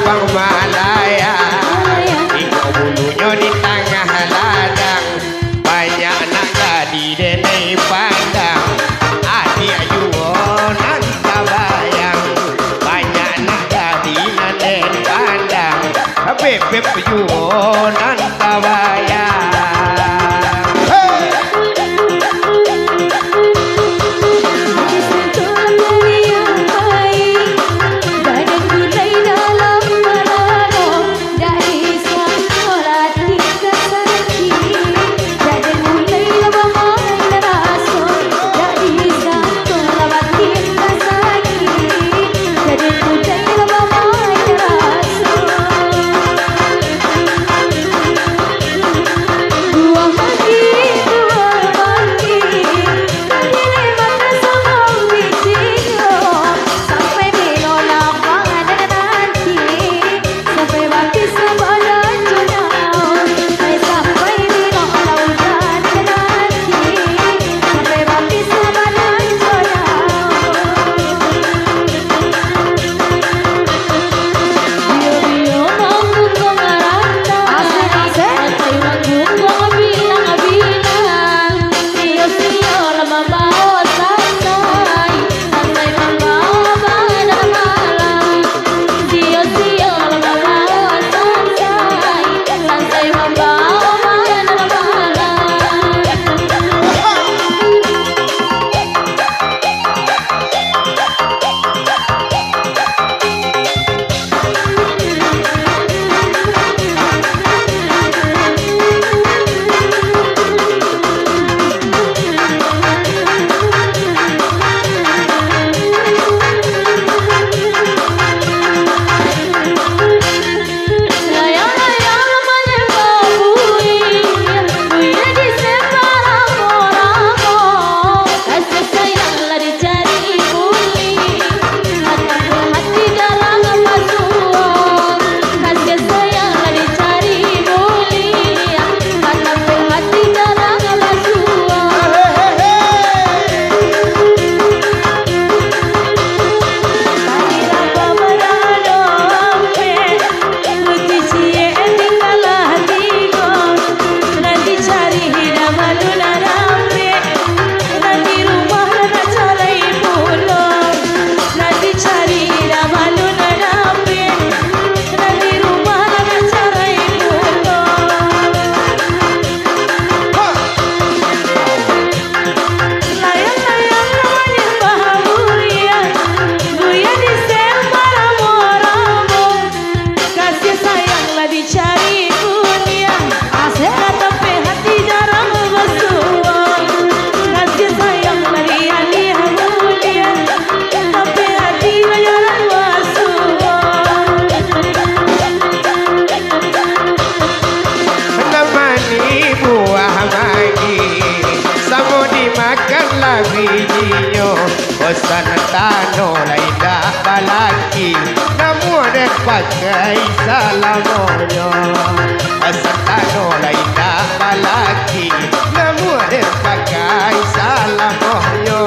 abang Malaya, iko bulunya di tengah ladang, banyak nak jadi denai pandang, adik ayunan tabayang, banyak nak jadi nanen pandang, bebek ayunan tabayang. Pesan tano laida balaki namun pakai salamonya. Pesan tano laida balaki namun pakai salamonya.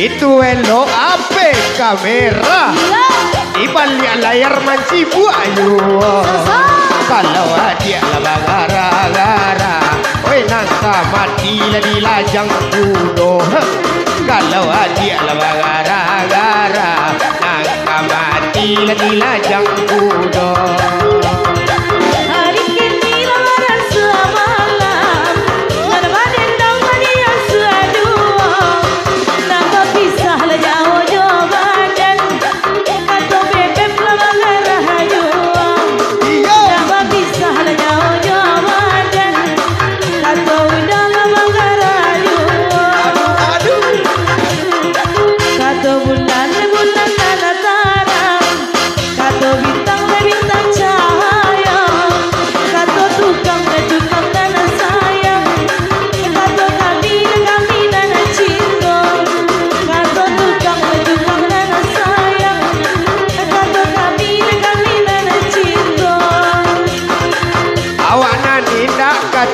Itu elo ape kamera di balik layar mancibu ayu. Kalau dia lah gara-gara, oi nangka mati lah di lajang kudo. Kalau dia lah gara-gara, nangka mati lah di lajang kudo.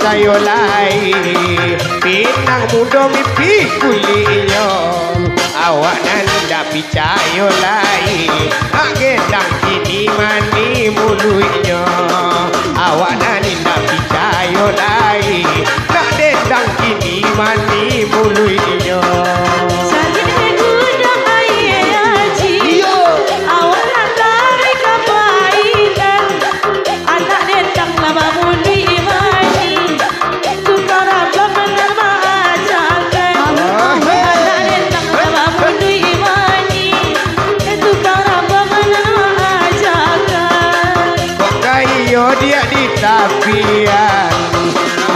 Tayo lai pinang mudo mipi kuliyo awak nanda picayo lai agendang kini mani muluyo awak nanda picayo lai nak dendang kini mani muluyo. Dia di tapian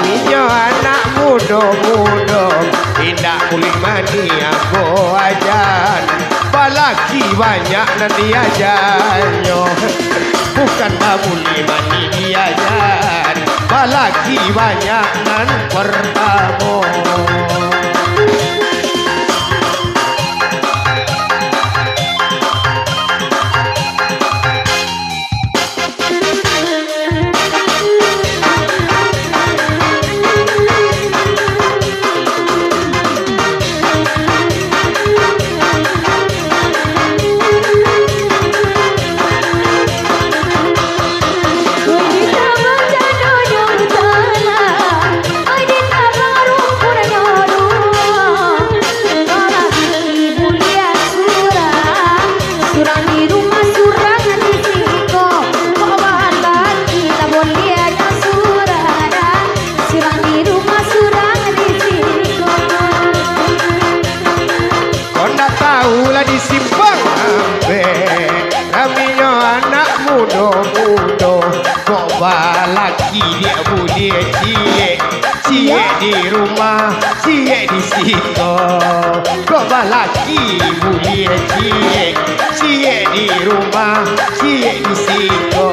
minyo anak mudo-mudo tidak kulit mani aku ajan balaki banyak nanti ajanyo bukan babuli mani diajan balaki banyak nan pertamo. Simpang ambe kaminya anak mudo-mudo kok balaki dia boleh cie di rumah cie di situ kok balaki boleh cie di rumah cie di situ.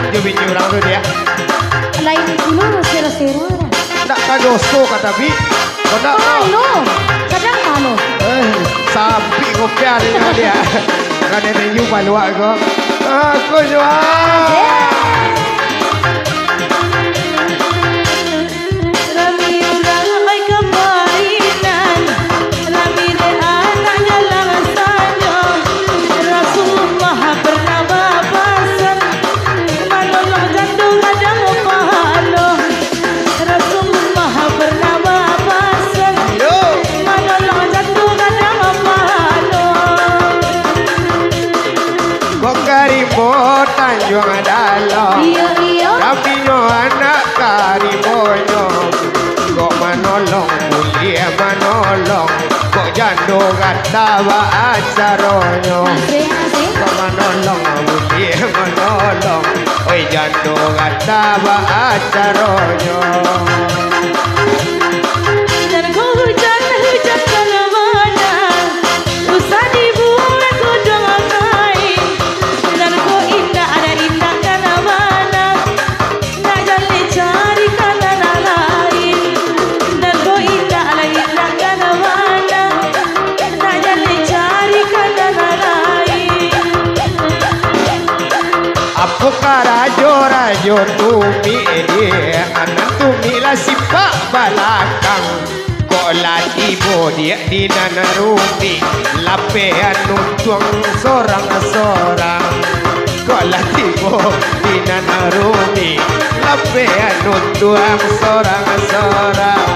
Dia bingung orang tu dia. Lain dulu sero-sero. Tak kadoso kata bi. Kau tak malu. Kadang malu. Sapi kopiah dia. Kan dia tunjuk paluak kau. Aku jual. Tanjung Adalo Kaminya anak karimonyo kok manolong mulia manolong kok jando kata wa acaronyo kok manolong mulia manolong oi jando kata wa acaronyo. Usah dibuat kudung kain dan muka rajo tumi dia anak tumi lah sipak balakang kok latibo dia di nana rumi lapean nutuang sorang-sorang kok latibo di nana rumi lapean nutuang sorang-sorang